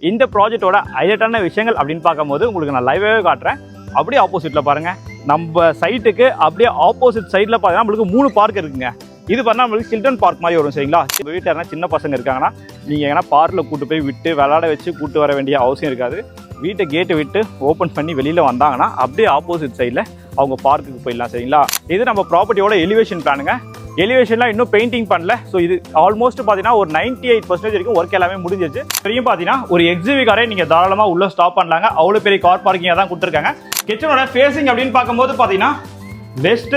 இந்த ப்ராஜெக்ட்டோட ஹைலைட்டான விஷயங்கள் அப்படின்னு பார்க்கும்போது உங்களுக்கு நான் லைவாகவே காட்டுறேன். அப்படியே ஆப்போசிட்டில் பாருங்கள், நம்ம சைட்டுக்கு அப்படியே ஆப்போசிட் சைடில் பார்த்தீங்கன்னா நம்மளுக்கு 3 பார்க் இருக்குங்க. இது பண்ணால் நம்மளுக்கு சில்ட்ரன் பார்க் மாதிரி வரும் சரிங்களா. இப்போ வீட்டில் யாரா சின்ன பசங்க இருக்காங்கன்னா நீங்கள் எங்கன்னா பார்க்கில் கூட்டு போய் விட்டு விளாட வச்சு கூட்டு வர வேண்டிய அவசியம் இருக்காது. வீட்டை கேட்டு விட்டு ஓப்பன் பண்ணி வெளியில் வந்தாங்கன்னா அப்படியே ஆப்போசிட் சைடில் அவங்க பார்க்குக்கு போயிடலாம் சரிங்களா. இது நம்ம ப்ராப்பர்ட்டியோட எலிவேஷன் பிளானுங்க. எலிவேஷன்லாம் இன்னும் பெயிண்டிங் பண்ணல. ஸோ இது ஆல்மோஸ்ட் பார்த்தீங்கன்னா ஒரு 98% வரைக்கும் ஒர்க் எல்லாமே முடிஞ்சிருச்சு. தெரியும் பார்த்தீங்கன்னா ஒரு எக்ஸிவி காரை நீங்கள் தாராளமாக உள்ள ஸ்டாப் பண்ணலாங்க. அவ்வளோ பெரிய கார் பார்க்கிங்காக தான் கொடுத்துருக்காங்க. கிச்சனோட ஃபேஸிங் அப்படின்னு பார்க்கும்போது பார்த்தீங்கன்னா வெஸ்ட்,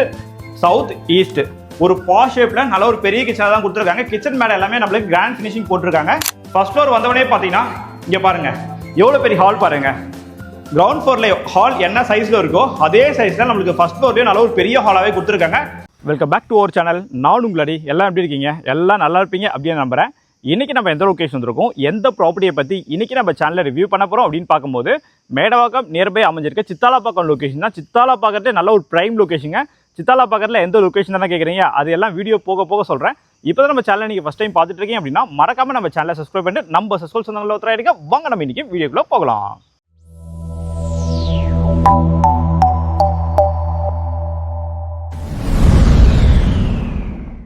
சவுத், ஈஸ்ட் ஒரு பாஷ் ஷேப்பில் நல்ல ஒரு பெரிய கிச்சனாக தான் கொடுத்துருக்காங்க. கிச்சன் மேலே எல்லாமே நம்மளுக்கு கிராண்ட் ஃபினிஷிங் போட்டிருக்காங்க. ஃபர்ஸ்ட் ஃப்ளோர் வந்தவொடனே பார்த்தீங்கன்னா இங்கே பாருங்க எவ்வளோ பெரிய ஹால் பாருங்க. கிரவுண்ட் ஃப்ளோர்ல ஹால் என்ன சைஸ்ல இருக்கோ அதே சைஸ்ல நம்மளுக்கு ஃபர்ஸ்ட் ஃப்ளோர்லயும் நல்ல ஒரு பெரிய ஹாலாவே கொடுத்துருக்காங்க. Welcome back to our channel. நான் உங்களடி எல்லாம் எப்படி இருக்கீங்க? எல்லாம் நல்லா இருப்பீங்க அப்படின்னு நம்புறேன். இன்னைக்கு நம்ம எந்த லொகேஷன் வந்திருக்கோம், எந்த ப்ராப்பர்ட்டியை பற்றி இன்னைக்கு நம்ம சேனலில் ரிவ்யூ பண்ண போகிறோம் அப்படின்னு பார்க்கும்போது மேடவாக்கம் நியர்பை அமைஞ்சிருக்க சித்தாலாப்பாக்கம் லொகேஷன் தான். சித்தாலாப்பாக்கத்தில் நல்ல ஒரு ப்ரைம் லொகேஷனுங்க. சித்தாலாப்பாக்கத்தில் எந்த லொகேஷன் தானே கேட்குறீங்க, அது எல்லாம் வீடியோ போக போக சொல்கிறேன். இப்போ தான் நம்ம சேனல் நீங்கள் ஃபஸ்ட் டைம் பார்த்துட்டு இருக்கீங்க அப்படின்னா மறக்காம நம்ம சேனலை சப்ஸ்கிரைப் பண்ணிட்டு நம்ம சஸ்கோல் சொந்தங்களில் ஒருத்தராக இருக்க வாங்க நம்ம இன்னைக்கு வீடியோக்குள்ளே போகலாம்.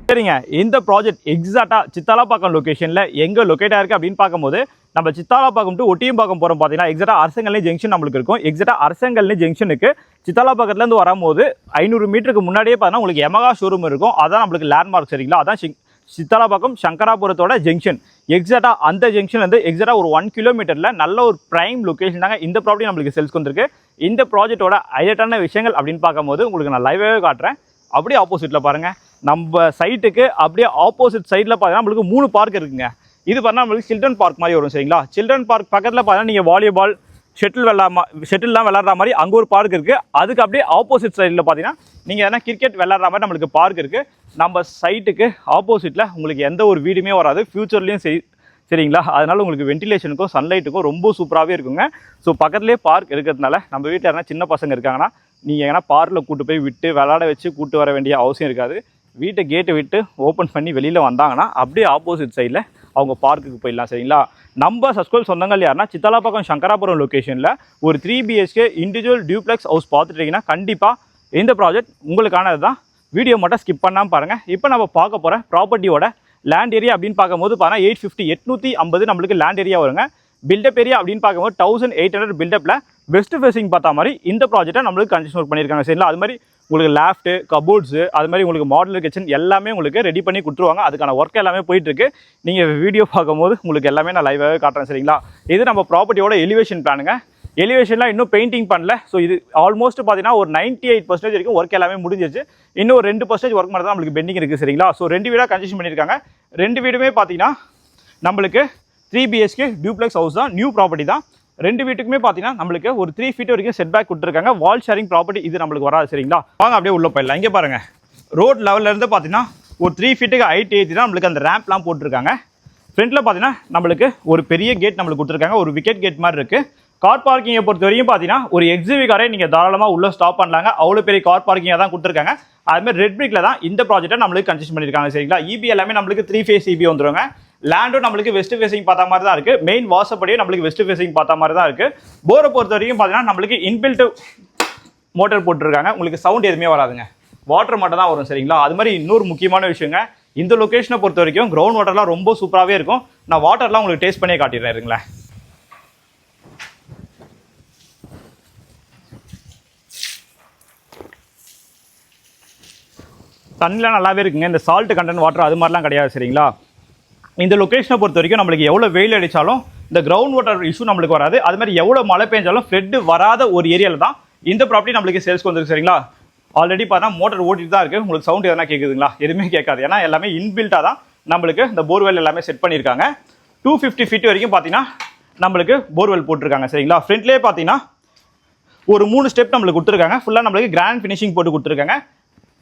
சரிங்க, இந்த ப்ராஜெக்ட் எக்ஸாக்டாக சித்தாலாப்பாக்கம் லொகேஷனில் எங்கே லொக்கேட்டாக இருக்குது அப்படின்னு பார்க்கும்போது நம்ம சித்தாலாப்பாக்கம் டு ஒட்டியம்பாக்கம் போகிறோம் பார்த்தீங்கன்னா எக்ஸாக்டாக அரசங்கல்னி ஜங்ஷன் நம்மளுக்கு இருக்கும். எக்ஸாக்டாக அரசங்கல்னி ஜங்ஷனுக்கு சித்தாலாப்பாக்கத்துலேருந்து வரும்போது 500 மீட்டருக்கு முன்னாடியே பார்த்தீங்கன்னா உங்களுக்கு யமகா ஷோரூம் இருக்கும். அதான் நம்மளுக்கு லேண்ட்மார்க் சரிங்களா. அதான் சித்தாலாப்பாக்கம் சங்கராபுரத்தோட ஜங்ஷன். எக்ஸாக்டாக அந்த ஜங்ஷன் வந்து எக்ஸாக்டாக ஒரு 1 கிலோமீட்டரில் நல்ல ஒரு ப்ரைம் லொகேஷன் தாங்க இந்த ப்ராப்பர்ட்டி நம்மளுக்கு சேல்ஸ்க்கு வந்திருக்கு. இந்த ப்ராஜெக்ட்டோட ஹைலைட்டான விஷயங்கள் அப்படின்னு பார்க்கும்போது உங்களுக்கு நான் லைவாகவே காட்டுறேன். அப்படியே ஆப்போசிட்டில் பாருங்கள், நம்ம சைட்டுக்கு அப்படியே ஆப்போசிட் சைடில் பார்த்தீங்கன்னா நம்மளுக்கு 3 பார்க் இருக்குங்க. இது பண்ணால் நம்மளுக்கு சில்ட்ரன் பார்க் மாதிரி வரும் சரிங்களா. சில்ட்ரன் பார்க் பக்கத்தில் பார்த்தீங்கன்னா நீங்கள் வாலிபால் ஷெட்டில்லாம் விளாட்ற மாதிரி அங்கே ஒரு பார்க் இருக்குது. அதுக்கு அப்படியே ஆப்போசிட் சைடில் பார்த்தீங்கன்னா நீங்கள் எதனா கிரிக்கெட் விளாட்ற மாதிரி நம்மளுக்கு பார்க் இருக்குது. நம்ம சைட்டுக்கு ஆப்போசிட்டில் உங்களுக்கு எந்த ஒரு வீடுமே வராது ஃப்யூச்சர்லேயும் சரி சரிங்களா. அதனால் உங்களுக்கு வென்டிலேஷனுக்கும் சன்லைட்டுக்கும் ரொம்ப சூப்பராகவே இருக்குங்க. ஸோ பக்கத்துலேயே பார்க் இருக்கிறதுனால நம்ம வீட்டில் யாரா சின்ன பசங்க இருக்காங்கன்னா நீங்கள் எங்கன்னா பார்க்கில் கூட்டு போய் விட்டு விளாட வச்சு கூட்டு வர வேண்டிய அவசியம் இருக்காது. வீட்டை கேட்டு விட்டு ஓப்பன் பண்ணி வெளியில் வந்தாங்கன்னா அப்படியே ஆப்போசிட் சைடில் அவங்க பார்க்குக்கு போயிடலாம் சரிங்களா. நம்ம சஸ்கோல் சொந்தங்கள் யாருன்னா சித்தாலாப்பாக்கம் சங்கராபுரம் லொக்கேஷனில் ஒரு 3 BHK இண்டிவிஜுவல் டியூப்ளெக்ஸ் ஹவுஸ் பார்த்துட்டிங்கன்னா கண்டிப்பாக இந்த ப்ராஜெக்ட் உங்களுக்கானது தான். வீடியோ மட்டும் ஸ்கிப் பண்ணாமல் பாருங்கள். இப்போ நம்ம பார்க்க போகிற ப்ராப்பர்ட்டியோட லேண்ட் ஏரியா அப்படின்னு பார்க்கும்போது பார்த்தீங்கன்னா 850 நம்மளுக்கு லேண்ட் ஏரியா வருங்க. பில்டப் ஏரியா அப்படின்னு பார்க்கும்போது 1800 பில்டப்பில் வெஸ்ட் ஃபேசிங் பார்த்தா மாதிரி இந்த ப்ராஜெக்ட்டை நம்மளுக்கு கன்ஸ்ட்ரக்ஷன் ஒர்க் பண்ணியிருக்காங்க சரிங்களா. அது மாதிரி உங்களுக்கு லேஃப்ட்டு, கபோர்ட்ஸு, அது மாதிரி உங்களுக்கு மாடுலர் கிச்சன் எல்லாமே உங்களுக்கு ரெடி பண்ணி கொடுத்துருவாங்க. அதுக்கான ஒர்க் எல்லாமே போயிட்டுருக்கு. நீங்கள் வீடியோ பார்க்கும்போது உங்களுக்கு எல்லாமே நான் லைவாகவே காட்டுறேன் சரிங்களா. இது நம்ம ப்ராப்பர்ட்டியோட எலிவேஷன் பிளானுங்க. எலிவேஷன்லாம் இன்னும் பெயிண்டிங் பண்ணல. ஸோ இது ஆல்மோஸ்ட் பார்த்தீங்கன்னா ஒரு 98% வரைக்கும் ஒர்க் எல்லாமே முடிஞ்சிருச்சு. இன்னும் ஒரு 2% ஒர்க் மட்டும் தான் நம்மளுக்கு பெண்டிங் இருக்குது சரிங்களா. ஸோ 2 வீடாக கன்ஸ்ட்ரக்ஷன் பண்ணியிருக்காங்க. 2 வீடுமே பார்த்தீங்கன்னா நம்மளுக்கு 3 BHK டியூப்ளெக்ஸ் ஹவுஸ் தான், நியூ ப்ராப்பர்ட்டி தான். 2 வீட்டுக்குமே பார்த்தீங்கன்னா நம்மளுக்கு ஒரு 3 feet வரைக்கும் செட் பேக் கொடுத்துருக்காங்க. வால் ஷேரிங் ப்ராப்பர்ட்டி இது நம்மளுக்கு வராது சரிங்களா. வாங்க அப்படியே உள்ள போயிடலாம். இங்கே பாருங்கள், ரோட் லெவல்லேருந்து பார்த்தீங்கன்னா ஒரு 3 feet ஹைட் ஏற்றி தான் நம்மளுக்கு அந்த ரேம்ப்லாம் போட்டிருக்காங்க. ஃப்ரண்ட்டில் பார்த்தீங்கன்னா நம்மளுக்கு ஒரு பெரிய கேட் நம்மளுக்கு கொடுத்துருக்காங்க. ஒரு விக்கெட் கேட் மாதிரி இருக்குது. கார் பார்க்கிங்கை பொறுத்த வரைக்கும் பார்த்தீங்கன்னா ஒரு எக்ஸிவி காரை நீங்கள் தாராளமாக உள்ள ஸ்டாப் பண்ணலாங்க. அவ்வளோ பெரிய கார் பார்க்கிங்காக தான் கொடுத்துருக்காங்க. அதுமாதிரி ரெட் பிரிக்கில் தான் இந்த ப்ராஜெக்ட்டை நம்மளுக்கு கன்ஸ்ட்ரக்ஷன் பண்ணியிருக்காங்க சரிங்களா. EB எல்லாமே நம்மளுக்கு 3 phase EB வந்துருங்க. லேண்டும் நம்மளுக்கு வெஸ்ட் ஃபேசிங் பார்த்தா மாதிரி தான் இருக்குது. மெயின் வாசப்படியே நம்மளுக்கு வெஸ்ட் ஃபேசிங் பார்த்தா மாதிரி தான் இருக்குது. போரை பொறுத்த வரைக்கும் பார்த்தீங்கன்னா நம்மளுக்கு இன்பில்ட் மோட்டர் போட்டிருக்காங்க. உங்களுக்கு சவுண்ட் எதுவுமே வராதுங்க, வாட்டர் மட்டும் தான் வரும் சரிங்களா. அது மாதிரி இன்னொரு முக்கியமான விஷயங்க, இந்த லொக்கேஷனை பொறுத்த வரைக்கும் கிரவுண்ட் வாட்டர்லாம் ரொம்ப சூப்பராகவே இருக்கும். நான் வாட்டர்லாம் உங்களுக்கு டேஸ்ட் பண்ணியே காட்டிடுறேன் இருங்களேன். தண்ணிலாம் நல்லாவே இருக்குங்க. இந்த சால்ட் கண்டென்ட் வாட்டர் அது மாதிரிலாம் கிடையாது சரிங்களா. இந்த லொக்கேஷனை பொறுத்த வரைக்கும் நம்மளுக்கு எவ்வளோ வெயில் அடித்தாலும் இந்த கிரவுண்ட் வாட்டர் இஷ்யூ நம்மளுக்கு வராது. அது மாதிரி எவ்வளோ மழை பெஞ்சாலும் ஃப்ளட் வராத ஒரு ஏரியாவில் தான் இந்த ப்ராப்பர்ட்டி நம்மளுக்கு சேல்ஸ்க்கு வந்துருக்கு சரிங்களா. ஆல்ரெடி பார்த்தா மோட்டர் ஓட்டிட்டு தான் இருக்குது. உங்களுக்கு சவுண்ட் எதனா கேட்குதுங்களா? எதுவுமே கேட்காது. ஏன்னா எல்லாமே இன்பில்ட்டாக தான் நம்மளுக்கு இந்த போர்வெல் எல்லாமே செட் பண்ணியிருக்காங்க. 250 feet வரைக்கும் பார்த்தீங்கன்னா நம்மளுக்கு போர்வெல் போட்டிருக்காங்க சரிங்களா. ஃப்ரண்ட்லேயே பார்த்தீங்கன்னா ஒரு 3 ஸ்டெப் நம்மளுக்கு கொடுத்துருக்காங்க. ஃபுல்லாக நம்மளுக்கு கிராண்ட் ஃபினிஷிங் போட்டு கொடுத்துருக்காங்க.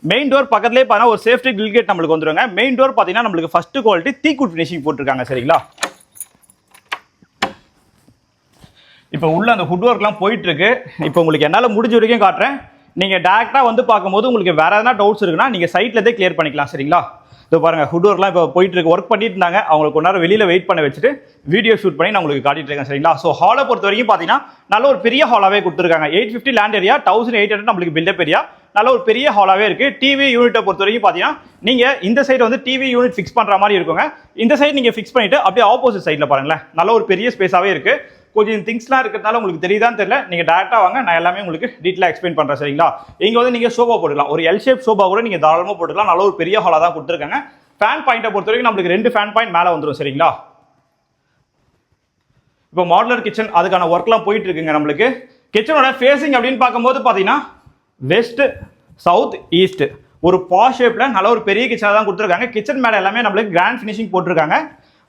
மெயின் டோர் பக்கத்துலேயே பார்த்தா ஒரு சேஃப்டி கிரில் கேட் நம்மளுக்கு வந்துருங்க. மெயின் டோர் பார்த்தீங்கன்னா நம்மளுக்கு ஃபர்ஸ்ட் குவாலிட்டி தீக்குட் ஃபினிஷிங் போட்டிருக்காங்க சரிங்களா. இப்போ உள்ள அந்த ஹுட் ஒர்க்லாம் போயிட்டு இருக்கு. இப்போ உங்களுக்கு என்னால் முடிஞ்ச வரைக்கும் காட்டுறேன். நீங்கள் டேரெக்டாக வந்து பார்க்கும்போது உங்களுக்கு வேறு எதனா டவுட்ஸ் இருக்குன்னா நீங்கள் சைட்லேருந்தே கிளியர் பண்ணிக்கலாம் சரிங்களா. இதோ பாருங்க ஹுட் ஒர்க்லாம் இப்போ போயிட்டு இருக்கு, ஒர்க் பண்ணிட்டு இருந்தாங்க. அவங்களுக்கு ஒரு நேரம் வெளியில வெயிட் பண்ண வச்சுட்டு வீடியோ ஷூட் பண்ணி நான் உங்களுக்கு காட்டிட்டு இருக்கேன் சரிங்களா. ஸோ ஹாலை பொறுத்த வரைக்கும் பார்த்தீங்கன்னா நல்ல ஒரு பெரிய ஹாலாவே கொடுத்துருக்காங்க. 850 லேண்ட் ஏரியா, 1800 நம்மளுக்கு பில்டப் ஏரியா, நல்ல ஒரு பெரிய ஹாலாவே இருக்கு. டிவி யூனிட்டை பொறுத்த வரைக்கும் பார்த்தீங்கன்னா நீங்க இந்த சைடு வந்து டிவி யூனிட் ஃபிக்ஸ் பண்ற மாதிரி இருக்குங்க. இந்த சைடு நீங்க ஃபிக்ஸ் பண்ணிட்டு அப்படியே ஆப்போசிட் சைடில் பாருங்களேன், நல்ல ஒரு பெரிய ஸ்பேஸாவே இருக்கு. கொஞ்சம் திங்ஸ்லாம் இருக்கிறதுனால உங்களுக்கு தெரியுதான்னு தெரியல, நீங்க டேரக்டா வாங்க, நான் எல்லாமே உங்களுக்கு டீட்டெயிலாக எக்ஸ்பிளைன் பண்றேன் சரிங்களா. இங்க வந்து நீங்க சோபா போட்டுக்கலாம், ஒரு எல் ஷேப் சோபா கூட நீங்க தாராளமாக போட்டுக்கலாம். நல்ல ஒரு பெரிய ஹாலா தான் கொடுத்துருக்காங்க. ஃபேன் பாயிண்ட்டை பொறுத்த வரைக்கும் நம்மளுக்கு 2 ஃபேன் பாயிண்ட் மேலே வந்துடும் சரிங்களா. இப்போ மாடுலர் கிச்சன் அதுக்கான ஒர்க்லாம் போயிட்டு இருக்குங்க. நம்மளுக்கு கிச்சனோட ஃபேசிங் அப்படின்னு பார்க்கும்போது பார்த்தீங்கன்னா வெஸ்ட், சவுத், ஈஸ்ட் ஒரு பாஷ் ஷேப்ல நல்ல ஒரு பெரிய கிச்சனாக தான் கொடுத்துருக்காங்க. கிச்சன் மேலே எல்லாமே நம்மளுக்கு கிராண்ட் ஃபினிஷிங் போட்டிருக்காங்க.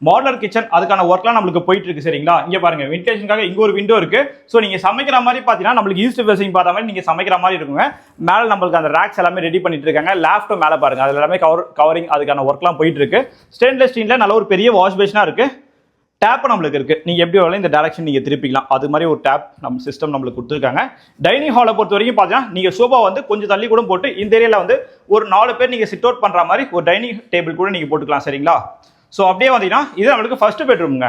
மாடலர் கிச்சன் அதுக்கான ஒர்க்லாம் நம்மளுக்கு போயிட்டு இருக்கு சரிங்களா. இங்க பாருங்க வென்டிலேஷனுக்காக இங்க ஒரு விண்டோ இருக்கு. ஸோ நீங்க சமைக்கிற மாதிரி பார்த்தீங்கன்னா நம்மளுக்கு ஈஸ்ட் ஃபேசிங் பார்த்த மாதிரி நீங்க சமைக்கிற மாதிரி இருக்குங்க. மேலே நம்மளுக்கு அந்த ரேக்ஸ் எல்லாமே ரெடி பண்ணிட்டு இருக்காங்க. லேப்டாப் மேலே பாருங்க, அது எல்லாமே கவரிங் அதுக்கான ஒர்க்லாம் போயிட்டு இருக்கு. ஸ்டெயின்லெஸ் ஸ்டீல்ல நல்ல ஒரு பெரிய வாஷ் பேஷனா இருக்கு. டேப் நம்மளுக்கு இருக்கு, நீங்க எப்படி வேணாலும் இந்த டைரக்ஷன் நீங்க திருப்பிக்கலாம். அது மாதிரி ஒரு டேப் நம்ம சிஸ்டம் நம்மளுக்கு கொடுத்துருக்காங்க. டைனிங் ஹாலை பொறுத்த வரைக்கும் பார்த்தீங்கன்னா நீங்க சோபா வந்து கொஞ்சம் தள்ளி கூட போட்டு இந்த ஏரியால வந்து ஒரு 4 பேர் நீங்க சிட் அவுட் பண்ற மாதிரி ஒரு டைனிங் டேபிள் கூட நீங்க போட்டுக்கலாம் சரிங்களா. ஸோ அப்படியே வந்தீங்கன்னா இது நம்மளுக்கு ஃபர்ஸ்ட் பெட்ரூம்ங்க.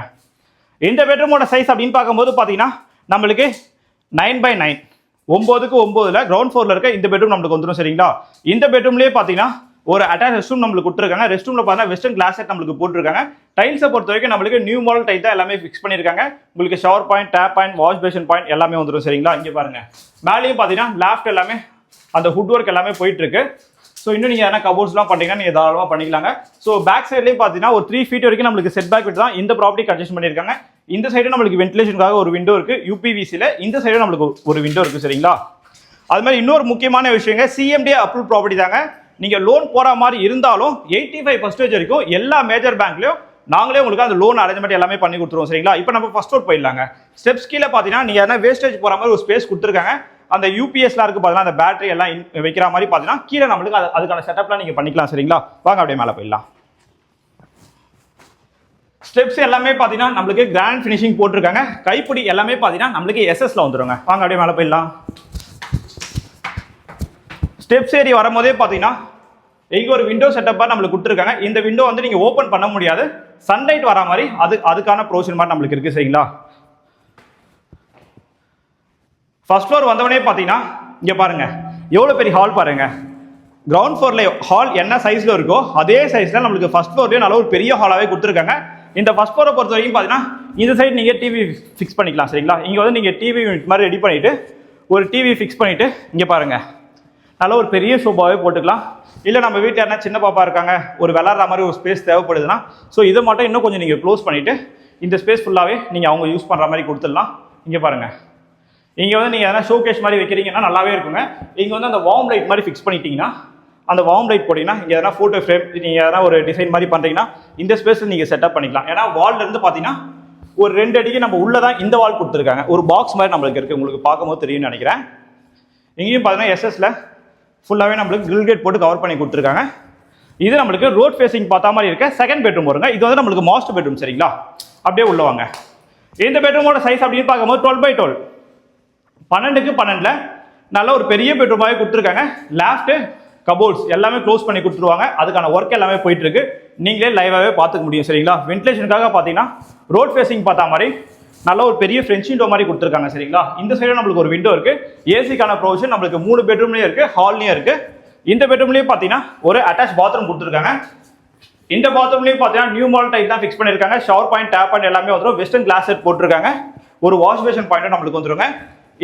இந்த பெட்ரூமோட சைஸ் அப்படின்னு பார்க்கும்போது பார்த்தீங்கன்னா நம்மளுக்கு 9x9 9க்கு 9ல கிரவுண்ட் ஃப்ளோர்ல இருக்க இந்த பெட்ரூம் நம்மளுக்கு வந்துடும் சரிங்களா. இந்த பெட்ரூம்லேயே பார்த்தீங்கன்னா ஒரு அட்டாச் ரெஸ்ட் ரூம் நம்மளுக்கு கொடுத்துருக்காங்க. ரெஸ்ட் ரூம்ல பார்த்தீங்கன்னா வெஸ்டர்ன் கிளாஸ் செட் நம்மளுக்கு போட்டுருக்காங்க. டைல்ஸை பொறுத்த வரைக்கும் நம்மளுக்கு நியூ மாடல் டைல் தான் எல்லாமே ஃபிக்ஸ் பண்ணியிருக்காங்க. உங்களுக்கு shower point, tap point, wash basin point எல்லாமே வந்துடும் சரிங்களா. இங்கே பாருங்க மேலேயும் பார்த்தீங்கன்னா லேஃப்ட் எல்லாமே அந்த ஹுட் ஒர்க் எல்லாமே போயிட்டு இருக்கு. ஸோ இன்னும் நீங்கள் எதனா கபோர்ட்ஸ்லாம் பண்ணிங்கன்னா நீங்கள் தாராளமாக பண்ணிக்கலாங்க. ஸோ பேக் சைட்லேயும் பார்த்தீங்கன்னா ஒரு 3 feet வரைக்கும் நம்மளுக்கு செட் பேக் விட்டு தான் இந்த ப்ராப்பர்ட்டி அட்ஜஸ்ட் பண்ணியிருக்காங்க. இந்த சைடு நம்மளுக்கு வென்டிலேஷனுக்காக ஒரு விண்டோ இருக்கு யூபிவிசியில், இந்த சைடு நம்மளுக்கு ஒரு விண்டோ இருக்கு சரிங்களா. அது மாதிரி இன்னொரு முக்கியமான விஷயங்க, சிஎம்டிஏ அப்ரூவ் ப்ராப்பர்ட்டி தாங்க. நீங்கள் லோன் போகிற மாதிரி இருந்தாலும் 85% வரைக்கும் எல்லா மேஜர் பேங்க்லையும் நாங்களே உங்களுக்கு அந்த லோன் அரேஞ்ச்மெண்ட் எல்லாமே பண்ணி கொடுத்துருவோம் சரிங்களா. இப்போ நம்ம ஃபர்ஸ்ட் அவுட் போயிடலாங்க. ஸ்டெப்ஸ் கீழே பார்த்தீங்கன்னா நீங்கள் எதனா வேஸ்டேஜ் போகிற மாதிரி ஒரு ஸ்பேஸ் கொடுத்துருக்காங்க. அந்த யூபிஎஸ்லாம் இருக்கு பார்த்தீங்கன்னா அந்த பேட்டரி எல்லாம் வைக்கிற மாதிரி பார்த்தீங்கன்னா கீழே நம்மளுக்கு அதுக்கான செட்டப்லாம் நீங்கள் பண்ணிக்கலாம் சரிங்களா. வாங்க அப்படியே மேலே போயிடலாம். ஸ்டெப்ஸ் எல்லாமே பார்த்தீங்கன்னா நம்மளுக்கு கிராண்ட் ஃபினிஷிங் போட்டிருக்காங்க. கைப்பிடி எல்லாமே பார்த்தீங்கன்னா நம்மளுக்கு எஸ்எஸ்ல வந்துருங்க. வாங்க அப்படியே மேலே போயிடலாம். ஸ்டெப்ஸ் ஏறி வரும்போதே பார்த்தீங்கன்னா இங்கே ஒரு விண்டோ செட்டப்பாக நம்மளுக்கு கொடுத்துருக்காங்க. இந்த விண்டோ வந்து நீங்கள் ஓப்பன் பண்ண முடியாது, சன்லைட் வர மாதிரி அதுக்கான ப்ரொவிஷன் மாதிரி நம்மளுக்கு இருக்கு சரிங்களா. ஃபர்ஸ்ட் ஃப்ளோர் வந்தவனே பார்த்தீங்கன்னா இங்கே பாருங்க எவ்வளோ பெரிய ஹால் பாருங்க. கிரவுண்ட் ஃப்ளோர்ல ஹால் என்ன சைஸ்ல இருக்கோ அதே சைஸ்ல நம்மளுக்கு ஃபர்ஸ்ட் ஃப்ளோர்லேயும் நல்ல ஒரு பெரிய ஹாலாவே கொடுத்துருக்காங்க. இந்த ஃபர்ஸ்ட் ஃப்ளோரை பொறுத்த வரைக்கும் பார்த்தீங்கன்னா இந்த சைடு நீங்கள் டிவி ஃபிக்ஸ் பண்ணிக்கலாம் சரிங்களா. இங்கே வந்து நீங்கள் டிவி யூனிட் மாதிரி ரெடி பண்ணிட்டு ஒரு டிவி ஃபிக்ஸ் பண்ணிட்டு இங்கே பாருங்க நல்ல ஒரு பெரிய சோபாவே போட்டுக்கலாம். இல்லை நம்ம வீட்டில் யாருன்னா சின்ன பாப்பா இருக்காங்க, ஒரு விளாட்ற மாதிரி ஒரு ஸ்பேஸ் தேவைப்படுதுன்னா ஸோ இதை மட்டும் இன்னும் கொஞ்சம் நீங்கள் க்ளோஸ் பண்ணிவிட்டு இந்த ஸ்பேஸ் ஃபுல்லாகவே நீங்கள் அவங்க யூஸ் பண்ணுற மாதிரி கொடுத்துடலாம். இங்கே பாருங்கள் இங்கே வந்து நீங்கள் எதனா ஷோகேஸ் மாதிரி வைக்கிறீங்கன்னா நல்லாவே இருக்குங்க. இங்கே வந்து அந்த வார்ம் லைட் மாதிரி ஃபிக்ஸ் பண்ணிட்டீங்கன்னா அந்த வார்ம் லைட் போட்டிங்கன்னா இங்கே எதனா ஃபோட்டோ ஃப்ரேம் நீங்கள் எதனா ஒரு டிசைன் மாதிரி பண்ணுறீங்கன்னா இந்த ஸ்பேஸில் நீங்கள் செட்டப் பண்ணிக்கலாம். ஏன்னா வால்லேருந்து பார்த்தீங்கன்னா ஒரு 2 அடிக்கு நம்ம உள்ளே தான் இந்த வால் கொடுத்துருக்காங்க. ஒரு பாக்ஸ் மாதிரி நம்மளுக்கு இருக்குது, உங்களுக்கு பார்க்கும்போது தெரியும்னு நினைக்கிறேன். இங்கேயும் பார்த்தீங்கன்னா எஸ்எஸ்ல ஃபுல்லாகவே நம்மளுக்கு கிரில் கேட் போட்டு கவர் பண்ணி கொடுத்துருக்காங்க. இது நம்மளுக்கு ரோட் ஃபேஸிங் பார்த்தா மாதிரி இருக்க செகண்ட் பெட்ரூம் வருங்க. இது வந்து நம்மளுக்கு மாஸ்டர் பெட்ரூம் சரிங்களா. அப்படியே உள்ள வாங்க. இந்த பெட்ரூமோட சைஸ் அப்படின்னு பார்க்கும்போது 12x12 12க்கு 12ல நல்ல ஒரு பெரிய பெட்ரூமாகவே கொடுத்துருக்காங்க. லேஃப்ட் கபோர்ட்ஸ் எல்லாமே க்ளோஸ் பண்ணி கொடுத்துருவாங்க. அதுக்கான ஒர்க் எல்லாமே போயிட்டு இருக்கு, நீங்களே லைவாகவே பார்த்துக்க முடியும் சரிங்களா. வென்டிலேஷனுக்காக பார்த்தீங்கன்னா ரோட் ஃபேஸிங் பார்த்தா மாதிரி நல்ல ஒரு பெரிய ஃப்ரெஞ்ச் விண்டோ மாதிரி கொடுத்துருக்காங்க சரிங்களா. இந்த சைடு நம்மளுக்கு ஒரு விண்டோ இருக்கு. ஏசிக்கான ப்ரொவிஷன் நம்மளுக்கு 3 பெட்ரூம்லயும் இருக்கு, ஹால்லையும் இருக்கு. இந்த பெட்ரூம்லயும் பார்த்தீங்கன்னா ஒரு அட்டாச் பாத்ரூம் கொடுத்துருக்காங்க. இந்த பாத்ரூம்லயும் பார்த்தீங்கன்னா நியூ மாடல் டைப் தான் ஃபிக்ஸ் பண்ணிருக்காங்க. ஷவர் பாயிண்ட், டேப் பாயிண்ட் எல்லாமே வந்துடும். வெஸ்டர்ன் கிளாஸ் செட் போட்டிருக்காங்க. ஒரு வாஷ் பேஷன் பாயிண்ட் நம்மளுக்கு வந்துருங்க.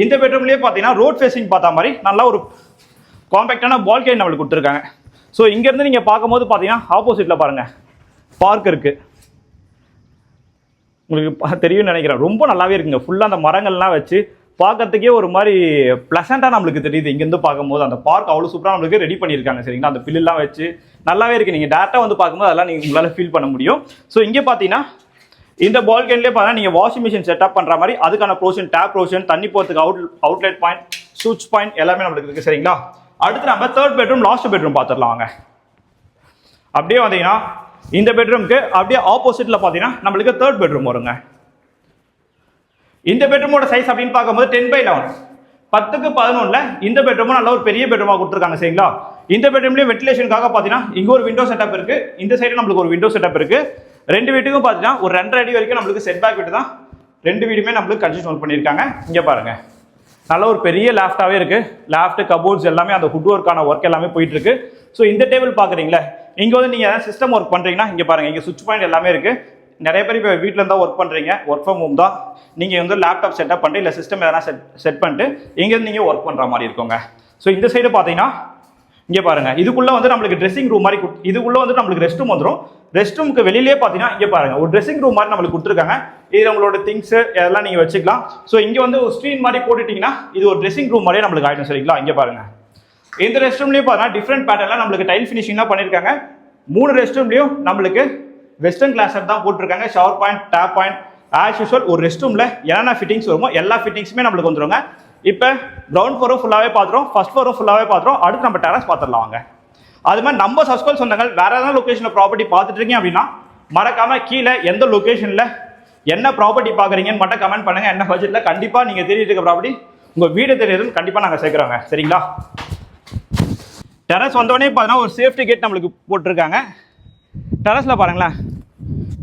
இந்த பெட்ரூம்லயே பார்த்தீங்கன்னா ரோட் ஃபேஸிங் பார்த்தா மாதிரி நல்ல ஒரு காம்பேக்டான பால்கனி நம்மளுக்கு கொடுத்துருக்காங்க. ஸோ இங்கேருந்து நீங்கள் பார்க்கும்போது பார்த்தீங்கன்னா ஆப்போசிட்டில் பாருங்க பார்க் இருக்கு, உங்களுக்கு தெரியும்னு நினைக்கிறேன். ரொம்ப நல்லாவே இருக்குங்க. ஃபுல்லாக அந்த மரங்கள்லாம் வச்சு பார்க்கறதுக்கே ஒரு மாதிரி ப்ளசண்ட்டாக நம்மளுக்கு தெரியுது. இங்கேருந்து பார்க்கும்போது அந்த பார்க் அவ்வளோ சூப்பராக நம்மளுக்கு ரெடி பண்ணியிருக்காங்க சரிங்களா. அந்த பில்லாம் வச்சு நல்லாவே இருக்குது. நீங்கள் டேரெக்டாக வந்து பார்க்கும்போது அதெல்லாம் நீங்கள் உங்களால் ஃபீல் பண்ண முடியும். ஸோ இங்கே பார்த்தீங்கன்னா இந்த பால்கனிலே பார்த்தீங்கன்னா நீங்கள் வாஷிங் மிஷின் செட்டப் பண்ணுற மாதிரி அதுக்கான ப்ரொவிஷன், டேப் ப்ரொவிஷன், தண்ணி போகிறதுக்கு அவுட்லெட் பாயிண்ட், சுவிட்ச் பாயிண்ட் எல்லாமே நம்மளுக்கு இருக்குது சரிங்களா. அடுத்து நம்ம தேர்ட் பெட்ரூம், லாஸ்ட் பெட்ரூம் பார்த்துடலாம் வாங்க. அப்படியே வந்தீங்கன்னா இந்த பெட்ரூம்க்கு அப்படியே ஆப்போசிட்ல பார்த்தீங்கன்னா நம்மளுக்கு தேர்ட் பெட்ரூம் வருங்க. இந்த பெட்ரூமோட சைஸ் அப்படின்னு பார்க்கும்போது 10x11 10க்கு 11ல இந்த பெட்ரூமும் நல்ல ஒரு பெரிய பெட்ரூமா கொடுத்துருக்காங்க சரிங்களா. இந்த பெட்ரூம்லயும் வென்டிலேஷனுக்காக பார்த்தீங்கன்னா இங்க ஒரு விண்டோ செட்டப் இருக்கு, இந்த சைடு நம்மளுக்கு ஒரு விண்டோ செட்டப் இருக்கு. ரெண்டு வீட்டுக்கும் பார்த்தீங்கன்னா ஒரு 2.5 அடி வரைக்கும் நம்மளுக்கு செட் பேக் விட்டு தான் ரெண்டு வீடுமே நம்மளுக்கு கன்ஸ்ட்ரக்ஷன் பண்ணியிருக்காங்க. இங்க பாருங்க நல்ல ஒரு பெரிய லேஃப்டாவே இருக்கு, லேஃப்ட் கபோர்ட்ஸ் எல்லாமே அந்த வுட் ஒர்க்கான ஒர்க் எல்லாமே போயிட்டு இருக்கு. ஸோ இந்த டேபிள் பாக்குறீங்களா, இங்க வந்து நீங்க ஏதாவது சிஸ்டம் ஒர்க் பண்றீங்கன்னா இங்க பாருங்க இங்க சுவிட்ச் பாயிண்ட் எல்லாமே இருக்கு. நிறைய பேர் இப்போ வீட்டில் இருந்தால் ஒர்க் பண்ணுறீங்க, ஒர்க் ஃப்ரம் ஹோம் தான், நீங்கள் வந்து லேப்டாப் செட்டப் பண்ணிட்டு இல்லை சிஸ்டம் எதனா செட் பண்ணிட்டு இங்கேருந்து நீங்கள் ஒர்க் பண்ணுற மாதிரி இருக்குங்க. ஸோ இந்த சைடு பார்த்தீங்கன்னா இங்கே பாருங்கள் இதுக்குள்ளே வந்து நம்மளுக்கு ட்ரெஸ்ஸிங் ரூம் மாதிரி இதுக்குள்ளே வந்து நம்மளுக்கு ரெஸ்ட் ரூம் வந்துடும். ரெஸ்ட் ரூமுக்கு வெளியிலே பார்த்தீங்கன்னா இங்கே பாருங்கள் ஒரு ட்ரெஸ்ஸிங் ரூம் மாதிரி நம்மளுக்கு கொடுத்துருக்காங்க. இது உங்களோட திங்ஸ் இதெல்லாம் நீங்கள் வச்சுக்கலாம். ஸோ இங்கே வந்து ஒரு ஸ்க்ரீன் மாதிரி போட்டுட்டிங்கன்னா இது ஒரு ட்ரெஸ்ஸிங் ரூம் மாதிரியே நம்மளுக்கு ஆகிடும் சரிங்களா. இங்கே பாருங்கள் இந்த ரெஸ்ட் ரூம்லேயும் பார்த்தீங்கன்னா டிஃப்ரெண்ட் பேட்டர்னில் நம்மளுக்கு டைல் ஃபினிஷிங்லாம் பண்ணியிருக்காங்க. 3 ரெஸ்ட் ரூம்லேயும் நம்மளுக்கு வெஸ்டர்ன் கிளாஸ் தான் போட்டிருக்காங்க. Shower point, tap point, as usual ஒரு ரெஸ்ட் ரூம்ல என்னென்ன ஃபிட்டிங்ஸ் வருமோ எல்லா ஃபிட்டிங்ஸுமே நம்மளுக்கு வந்துருங்க. இப்போ கிரவுண்ட் ஃப்ளோரும் ஃபுல்லாகவே பார்த்துரும், ஃபர்ஸ்ட் ஃப்ளோரும் ஃபுல்லாகவே பார்த்துரும். அடுத்து நம்ம டெரஸ் பார்த்துடலாம் வாங்க. அது மாதிரி நம்ம சப்ஸ்கிரைப் சொந்தங்கள் வேற ஏதாவது லொக்கேஷனில் ப்ராப்பர்ட்டி பார்த்துட்டு இருக்கீங்க அப்படின்னா மறக்காம கீழே எந்த லொக்கேஷனில் என்ன ப்ராப்பர்ட்டி பார்க்குறீங்கன்னு மட்டும் கமெண்ட் பண்ணுங்க. என்ன பட்ஜெட்டில் கண்டிப்பாக நீங்கள் தேடிட்டு இருக்க ப்ராப்பர்ட்டி உங்கள் வீடு தெரியுதுன்னு கண்டிப்பாக நாங்கள் சேர்க்குறோங்க சரிங்களா. டெரஸ் வந்தோடனே பார்த்தீங்கன்னா ஒரு சேஃப்டி கேட் நம்மளுக்கு போட்டிருக்காங்க. டெரஸில் பாருங்களேன்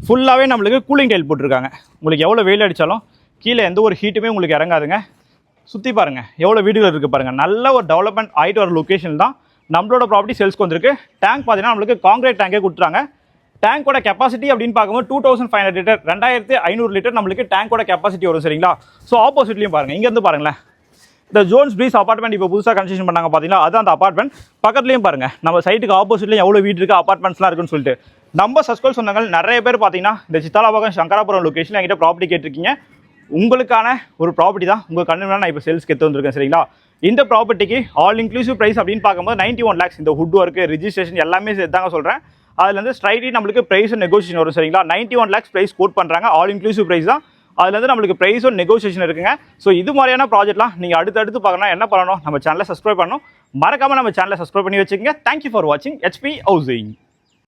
ஃபுல்லாகவே நம்மளுக்கு கூலிங் டைல் போட்டிருக்காங்க. உங்களுக்கு எவ்வளோ வெயில் அடித்தாலும் கீழே எந்த ஒரு ஹீட்டுமே உங்களுக்கு இறங்காதுங்க. சுற்றி பாருங்கள் எவ்வளோ வீடுகள் இருக்குது பாருங்கள். நல்ல ஒரு டெவலப்மெண்ட் ஆகிட்டு வர லொக்கேஷன் தான் நம்மளோட ப்ராப்பர்ட்டி சேல்ஸ்க்கு வந்திருக்கு. டேங்க் பார்த்தீங்கன்னா நம்மளுக்கு காங்கிரீட் டேங்கே கொடுத்துறாங்க. டேங்கோட கெப்பாசிட்டி அப்படின்னு பார்க்கும்போது 2500 லிட்டர் 2500 லிட்டர் நம்மளுக்கு டேங்கோட கெப்பாசிட்டி வரும் சரிங்களா. ஸோ ஆப்போசிட்லையும் பாருங்கள் இங்கேருந்து பாருங்களேன் இந்த ஜோன்ஸ் ப்ரீஸ் அப்பார்ட்மெண்ட் இப்போ புதுசாக கன்ஸ்ட்ரக்ஷன் பண்ணாங்க பார்த்தீங்கன்னா அது அந்த அப்பார்ட்மெண்ட் பக்கத்துலையும் பாருங்கள் நம்ம சைட்டுக்கு ஆப்போசிட்லையும் எவ்வளோ வீடு இருக்குது அப்பார்ட்மெண்ட்ஸ்லாம் இருக்குன்னு சொல்லிட்டு நம்ம சஸ்கோல் சொன்னாங்க. நிறைய பேர் பார்த்தீங்கன்னா இந்த சித்தாலாபாக்கம் சங்கராபுரம் லொக்கேஷனில் என்கிட்ட ப்ராப்பர்ட்டி கேட்டிருக்கீங்க. உங்களுக்கான ஒரு ப்ராப்பர்ட்டி தான் உங்கள் கண்ணு நான் இப்போ சேல்ஸ்க்கு எடுத்து வந்திருக்கேன் சரிங்களா. இந்த ப்ராப்பர்ட்டிக்கு ஆல் இன்க்ளூசிவ் ப்ரைஸ் அப்படின்னு பார்க்கும்போது 91 lakhs இந்த வுட் ஒர்க்கு ரிஜிஸ்ட்ரேஷன் எல்லாமே சேர்த்தாங்க சொல்கிறேன். அதுலேருந்து ஸ்ட்ரைட்லி நம்மளுக்கு ப்ரைஸ் நெகோசியேஷன் வரும் சரிங்களா. 91 lakhs ப்ரைஸ் கோட் பண்ணுறாங்க, ஆல் இன்க்ளூசிவ் ப்ரைஸ் தான். அதுலேருந்து நம்மளுக்கு ப்ரைஸும் நெகோசியேஷன் இருக்குங்க. ஸோ இது மாதிரியான ப்ராஜெக்ட்லாம் நீங்கள் அடுத்தடுத்து பார்க்கணும் என்ன பண்ணணும், நம்ம சேனலை சப்ஸ்கிரைப் பண்ணணும். மறக்காமல் நம்ம சேனலை சப்ஸ்கிரைப் பண்ணி வச்சுக்கோங்க. தேங்க்யூ ஃபார் வாட்சிங் HP ஹவுசிங்.